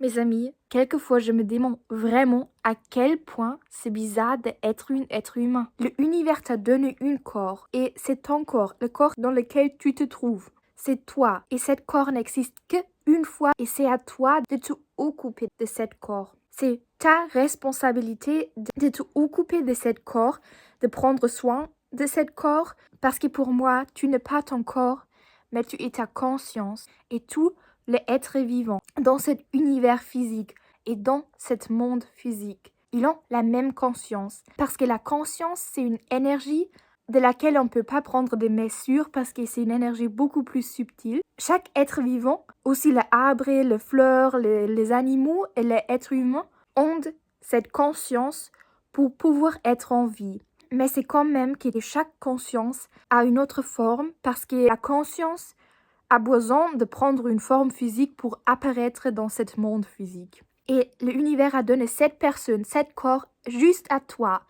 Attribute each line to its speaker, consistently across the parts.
Speaker 1: Mes amis, quelquefois je me demande vraiment à quel point c'est bizarre d'être un être humain. L'univers t'a donné un corps et c'est ton corps, le corps dans lequel tu te trouves. C'est toi et ce corps n'existe qu'une fois et c'est à toi de te occuper de ce corps. C'est ta responsabilité de te occuper de ce corps, de prendre soin de ce corps parce que pour moi, tu n'es pas ton corps, mais tu es ta conscience et tout les êtres vivants dans cet univers physique et dans ce monde physique. Ils ont la même conscience parce que la conscience, c'est une énergie de laquelle on ne peut pas prendre des mesures parce que c'est une énergie beaucoup plus subtile. Chaque être vivant, aussi les arbres, les fleurs, les animaux et les êtres humains, ont cette conscience pour pouvoir être en vie. Mais c'est quand même que chaque conscience a une autre forme parce que la conscience a besoin de prendre une forme physique pour apparaître dans ce monde physique. Et l'univers a donné cette personne, cet corps, juste à toi.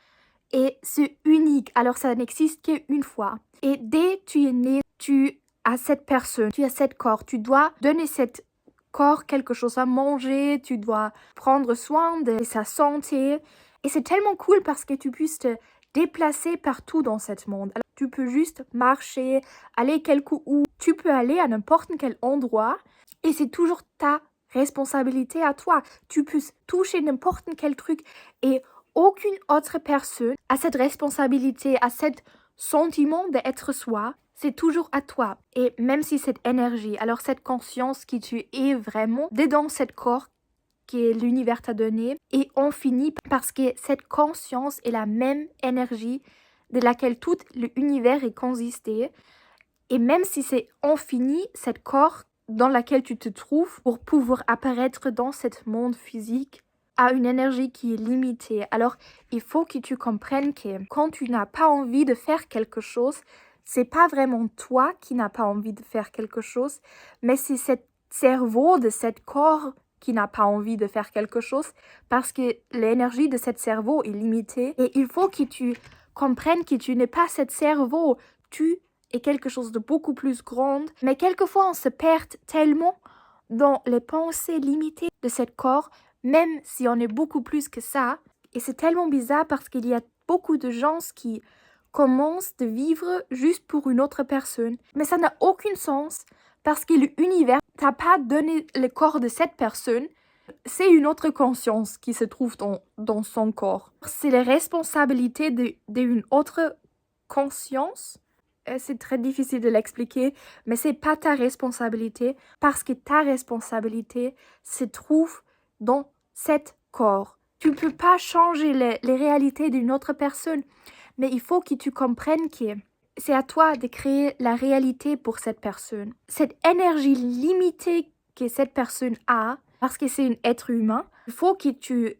Speaker 1: Et c'est unique, alors ça n'existe qu'une fois. Et dès que tu es né, tu as cette personne, tu as cet corps. Tu dois donner cet corps quelque chose à manger, tu dois prendre soin de sa santé. Et c'est tellement cool parce que tu puisses te déplacer partout dans ce monde. Alors, tu peux juste marcher, aller quelque où. Tu peux aller à n'importe quel endroit et c'est toujours ta responsabilité à toi. Tu peux toucher n'importe quel truc et aucune autre personne a cette responsabilité, a ce sentiment d'être soi. C'est toujours à toi. Et même si cette énergie, alors cette conscience qui tu es vraiment dedans ce corps que l'univers t'a donné, et on finit parce que cette conscience est la même énergie de laquelle tout l'univers est consisté. Et même si c'est infini, cet corps dans lequel tu te trouves pour pouvoir apparaître dans ce monde physique a une énergie qui est limitée. Alors, il faut que tu comprennes que quand tu n'as pas envie de faire quelque chose, c'est pas vraiment toi qui n'as pas envie de faire quelque chose, mais c'est ce cerveau de ce corps qui n'a pas envie de faire quelque chose parce que l'énergie de ce cerveau est limitée. Et il faut que tu comprennes que tu n'es pas ce cerveau, tu es quelque chose de beaucoup plus grand. Mais quelquefois, on se perd tellement dans les pensées limitées de ce corps, même si on est beaucoup plus que ça. Et c'est tellement bizarre parce qu'il y a beaucoup de gens qui commencent de vivre juste pour une autre personne. Mais ça n'a aucun sens parce que l'univers t'a pas donné le corps de cette personne. C'est une autre conscience qui se trouve dans son corps. C'est la responsabilité d'une autre conscience. C'est très difficile de l'expliquer, mais c'est pas ta responsabilité parce que ta responsabilité se trouve dans cet corps. Tu peux pas changer les réalités d'une autre personne, mais il faut que tu comprennes que c'est à toi de créer la réalité pour cette personne. Cette énergie limitée que cette personne a, parce que c'est un être humain, il faut que tu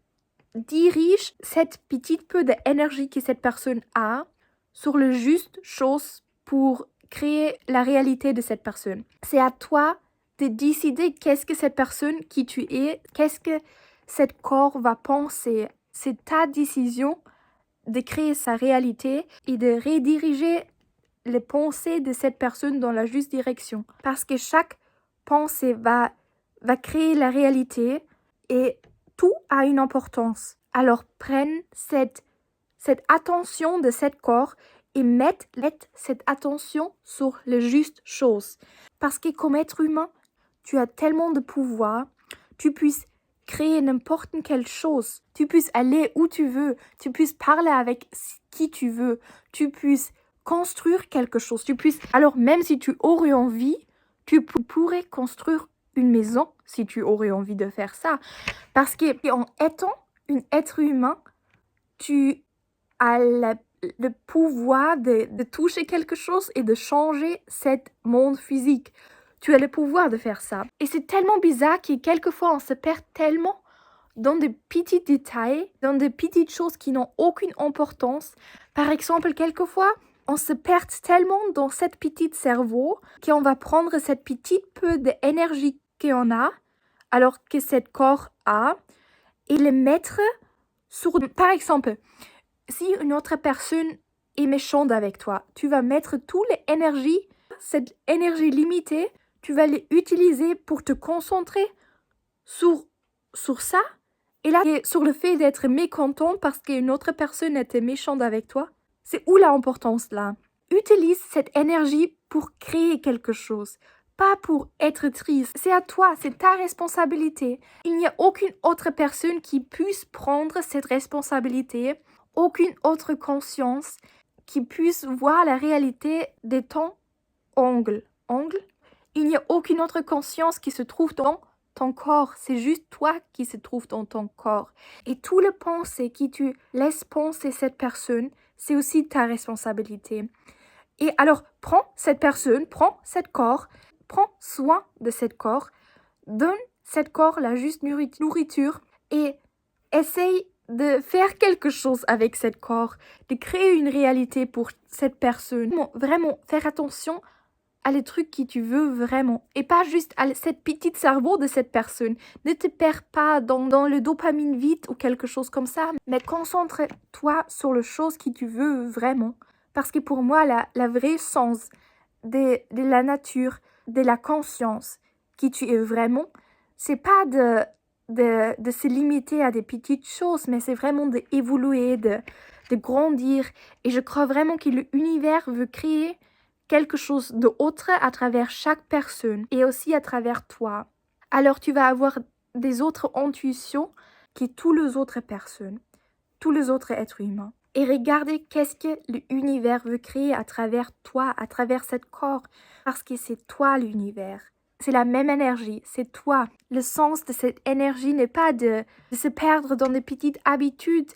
Speaker 1: diriges cette petite peu d'énergie que cette personne a sur le juste chose pour créer la réalité de cette personne. C'est à toi de décider qu'est-ce que cette personne qui tu es, qu'est-ce que cet corps va penser. C'est ta décision de créer sa réalité et de rediriger les pensées de cette personne dans la juste direction. Parce que chaque pensée va créer la réalité et tout a une importance. Alors prenne cette attention de cet corps et mette cette attention sur les justes choses. Parce que comme être humain, tu as tellement de pouvoir, tu puisses créer n'importe quelle chose, tu puisses aller où tu veux, tu puisses parler avec qui tu veux, tu puisses construire quelque chose, alors même si tu aurais envie, tu pourrais construire une maison si tu aurais envie de faire ça. Parce que en étant un être humain, tu as le pouvoir de toucher quelque chose et de changer ce monde physique. Tu as le pouvoir de faire ça. Et c'est tellement bizarre que quelquefois on se perd tellement dans de petits détails, dans de petites choses qui n'ont aucune importance. Par exemple, quelquefois, on se perd tellement dans cette petite cerveau qu'on va prendre cette petite peu d'énergie qu'on a, alors que ce corps a, et le mettre sur... Par exemple, si une autre personne est méchante avec toi, tu vas mettre toute l'énergie, cette énergie limitée, tu vas l'utiliser pour te concentrer sur sur ça, et là, t'es sur le fait d'être mécontent parce qu'une autre personne était méchante avec toi. C'est où l'importance là? Utilise cette énergie pour créer quelque chose, pas pour être triste. C'est à toi, c'est ta responsabilité. Il n'y a aucune autre personne qui puisse prendre cette responsabilité, aucune autre conscience qui puisse voir la réalité de ton angle. Angle? Il n'y a aucune autre conscience qui se trouve dans ton corps. C'est juste toi qui se trouve dans ton corps. Et tout le pensée que tu laisses penser cette personne, c'est aussi ta responsabilité. Et alors, prends cette personne, prends cet corps, prends soin de cet corps, donne cet corps la juste nourriture et essaye de faire quelque chose avec cet corps, de créer une réalité pour cette personne. Vraiment, faire attention à les trucs que tu veux vraiment et pas juste à cette petite cerveau de cette personne. Ne te perds pas dans le dopamine vite ou quelque chose comme ça, mais concentre-toi sur les choses que tu veux vraiment. Parce que pour moi, la vraie sens de la nature, de la conscience qui tu es vraiment, c'est pas de se limiter à des petites choses, mais c'est vraiment d'évoluer, de grandir. Et je crois vraiment que l'univers veut créer quelque chose d'autre à travers chaque personne et aussi à travers toi. Alors tu vas avoir des autres intuitions que toutes les autres personnes, tous les autres êtres humains. Et regardez qu'est-ce que l'univers veut créer à travers toi, à travers ce corps, parce que c'est toi l'univers. C'est la même énergie, c'est toi. Le sens de cette énergie n'est pas de se perdre dans des petites habitudes,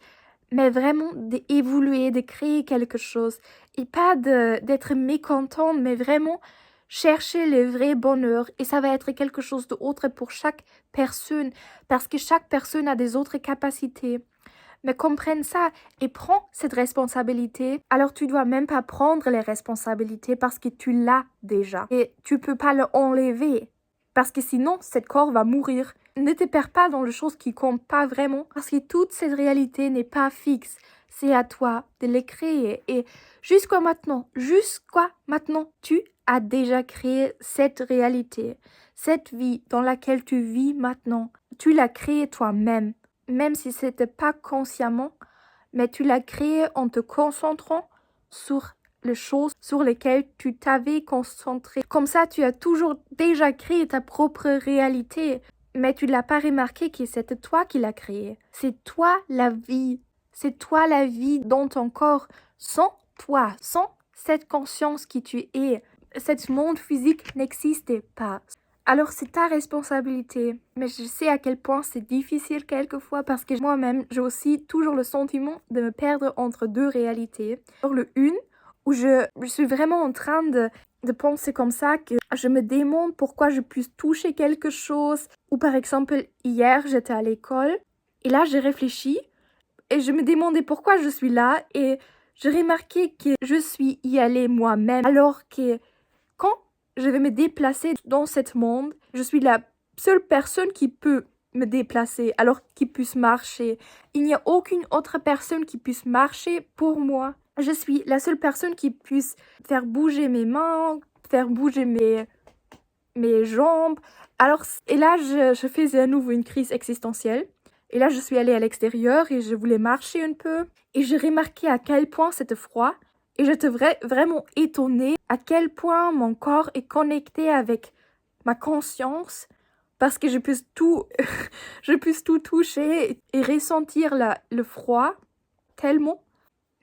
Speaker 1: mais vraiment d'évoluer, de créer quelque chose. Et pas d'être mécontent, mais vraiment chercher le vrai bonheur. Et ça va être quelque chose d'autre pour chaque personne, parce que chaque personne a des autres capacités. Mais comprenne ça et prends cette responsabilité. Alors tu dois même pas prendre les responsabilités parce que tu l'as déjà. Et tu peux pas l'enlever. Parce que sinon, ce corps va mourir. Ne te perds pas dans les choses qui comptent pas vraiment. Parce que toute cette réalité n'est pas fixe. C'est à toi de les créer. Et jusqu'à maintenant, tu as déjà créé cette réalité. Cette vie dans laquelle tu vis maintenant. Tu l'as créée toi-même. Même si ce n'était pas consciemment, mais tu l'as créé en te concentrant sur les choses sur lesquelles tu t'avais concentré. Comme ça, tu as toujours déjà créé ta propre réalité, mais tu ne l'as pas remarqué que c'était toi qui l'as créée. C'est toi la vie. C'est toi la vie dans ton corps. Sans toi, sans cette conscience qui tu es, ce monde physique n'existait pas. Alors c'est ta responsabilité, mais je sais à quel point c'est difficile quelquefois parce que moi-même, j'ai aussi toujours le sentiment de me perdre entre deux réalités. Alors le une, où je suis vraiment en train de penser comme ça, que je me demande pourquoi je puisse toucher quelque chose. Ou par exemple, hier, j'étais à l'école et là, j'ai réfléchi et je me demandais pourquoi je suis là et j'ai remarqué que je suis y allée moi-même alors que quand je vais me déplacer dans ce monde, je suis la seule personne qui peut me déplacer, alors qui puisse marcher. Il n'y a aucune autre personne qui puisse marcher pour moi. Je suis la seule personne qui puisse faire bouger mes mains, faire bouger mes jambes. Alors, et là, je faisais à nouveau une crise existentielle. Et là, je suis allée à l'extérieur et je voulais marcher un peu. Et j'ai remarqué à quel point c'était froid. Et j'étais vraiment étonnée à quel point mon corps est connecté avec ma conscience parce que je puisse tout, je puisse tout toucher et ressentir le froid tellement.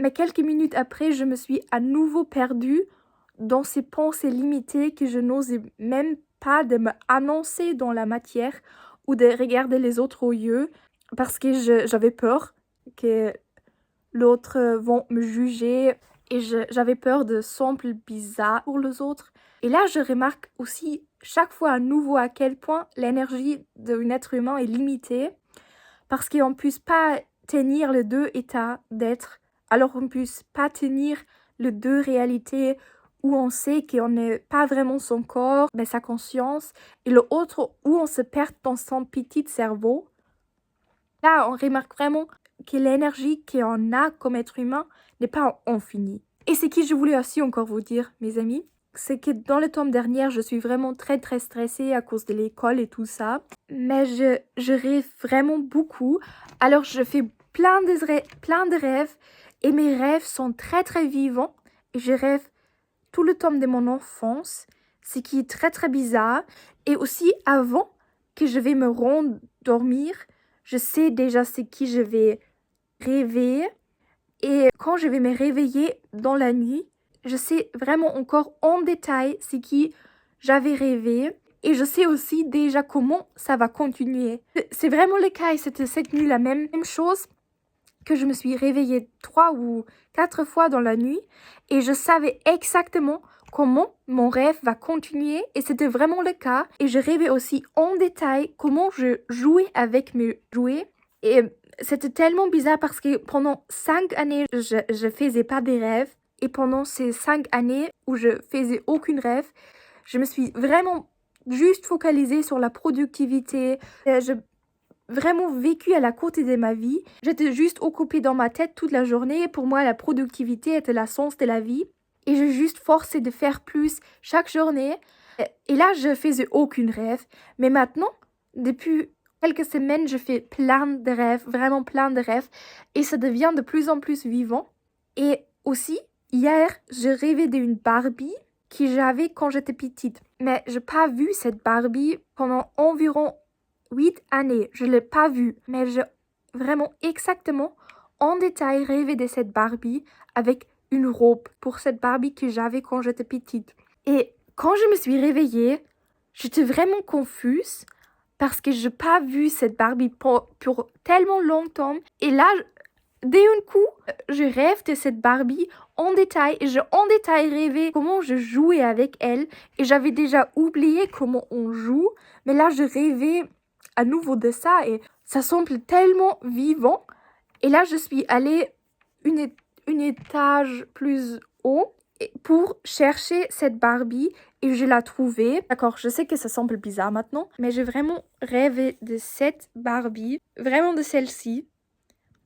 Speaker 1: Mais quelques minutes après, je me suis à nouveau perdue dans ces pensées limitées que je n'osais même pas de me annoncer dans la matière ou de regarder les autres aux yeux parce que j'avais peur que l'autre vont me juger et j'avais peur de sembler bizarre pour les autres. Et là, je remarque aussi chaque fois à nouveau à quel point l'énergie d'un être humain est limitée parce qu'on ne puisse pas tenir les deux états d'être. Alors on ne puisse pas tenir les deux réalités où on sait qu'on n'est pas vraiment son corps, mais sa conscience, et l'autre où on se perd dans son petit cerveau. Là, on remarque vraiment que l'énergie qu'on a comme être humain n'est pas infinie. Et c'est ce que je voulais aussi encore vous dire, mes amis. c'est que dans le tome dernier, je suis vraiment très très stressée à cause de l'école et tout ça. Mais je rêve vraiment beaucoup. Alors je fais plein de rêves et mes rêves sont très très vivants. Et je rêve tout le temps de mon enfance, ce qui est très très bizarre. Et aussi avant que je vais me rendormir, je sais déjà ce que je vais rêver. Et quand je vais me réveiller dans la nuit, je sais vraiment encore en détail ce que j'avais rêvé. Et je sais aussi déjà comment ça va continuer. C'est vraiment le cas et c'était cette nuit la même chose que je me suis réveillée 3 ou 4 fois dans la nuit. Et je savais exactement comment mon rêve va continuer et c'était vraiment le cas. Et je rêvais aussi en détail comment je jouais avec mes jouets. Et c'était tellement bizarre parce que pendant 5 années, je faisais pas des rêves. Et pendant ces 5 années où je faisais aucun rêve, je me suis vraiment juste focalisée sur la productivité. Je vraiment vécu à la côté de ma vie. J'étais juste occupée dans ma tête toute la journée. Pour moi, la productivité était la sens de la vie. Et je juste forçais de faire plus chaque journée. Et là, je faisais aucun rêve. Mais maintenant, depuis quelques semaines, je fais plein de rêves, vraiment plein de rêves. Et ça devient de plus en plus vivant. Et aussi, hier, je rêvais d'une Barbie que j'avais quand j'étais petite. Mais je n'ai pas vu cette Barbie pendant environ 8 années. Je ne l'ai pas vue. Mais je vraiment exactement en détail rêvé de cette Barbie avec une robe pour cette Barbie que j'avais quand j'étais petite. Et quand je me suis réveillée, j'étais vraiment confuse parce que je n'ai pas vu cette Barbie pour tellement longtemps. Et là, d'un coup, je rêve de cette Barbie en détail et j'ai en détail rêvé comment je jouais avec elle. Et j'avais déjà oublié comment on joue, mais là, je rêvais à nouveau de ça et ça semble tellement vivant. Et là, je suis allée une étage plus haut pour chercher cette Barbie et je l'ai trouvée. D'accord, je sais que ça semble bizarre maintenant, mais j'ai vraiment rêvé de cette Barbie, vraiment de celle-ci,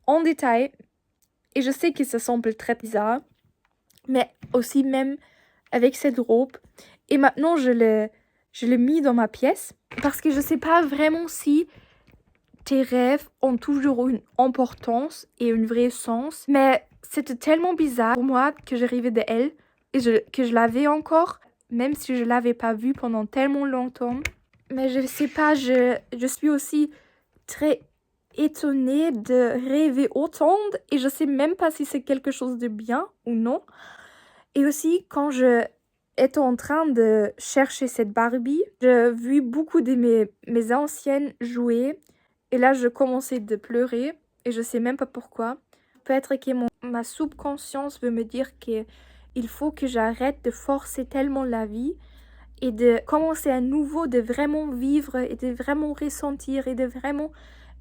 Speaker 1: en détail. Et je sais que ça semble très bizarre, mais aussi même avec cette robe. Et maintenant, je l'ai mis dans ma pièce parce que je ne sais pas vraiment si tes rêves ont toujours une importance et un vrai sens. Mais c'était tellement bizarre pour moi que je rêvais d'elle et que je l'avais encore, même si je ne l'avais pas vue pendant tellement longtemps. Mais je ne sais pas, je suis aussi très étonnée de rêver autant et je sais même pas si c'est quelque chose de bien ou non. Et aussi, quand je étais en train de chercher cette Barbie, j'ai vu beaucoup de mes anciennes jouets et là, je commençais de pleurer et je sais même pas pourquoi. Peut-être que ma subconscience veut me dire qu'il faut que j'arrête de forcer tellement la vie et de commencer à nouveau, de vraiment vivre et de vraiment ressentir et de vraiment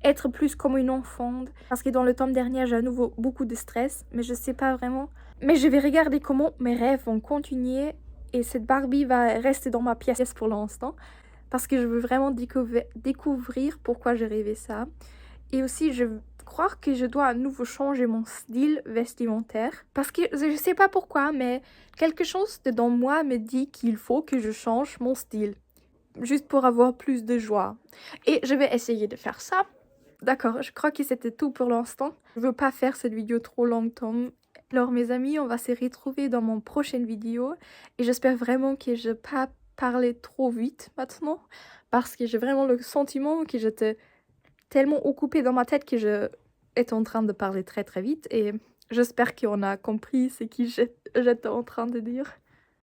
Speaker 1: être plus comme une enfant. Parce que dans le tome dernier, j'ai à nouveau beaucoup de stress, mais je sais pas vraiment. Mais je vais regarder comment mes rêves vont continuer et cette Barbie va rester dans ma pièce pour l'instant. Parce que je veux vraiment découvrir pourquoi j'ai rêvé ça. Et aussi, je crois que je dois à nouveau changer mon style vestimentaire. Parce que je ne sais pas pourquoi, mais quelque chose dans moi me dit qu'il faut que je change mon style. Juste pour avoir plus de joie. Et je vais essayer de faire ça. D'accord, je crois que c'était tout pour l'instant. Je veux pas faire cette vidéo trop longtemps. Alors mes amis, on va se retrouver dans mon prochaine vidéo. Et j'espère vraiment que je n'ai pas parlé trop vite maintenant. Parce que j'ai vraiment le sentiment que j'étais tellement occupée dans ma tête que je étais en train de parler très très vite. Et j'espère qu'on a compris ce que j'étais en train de dire.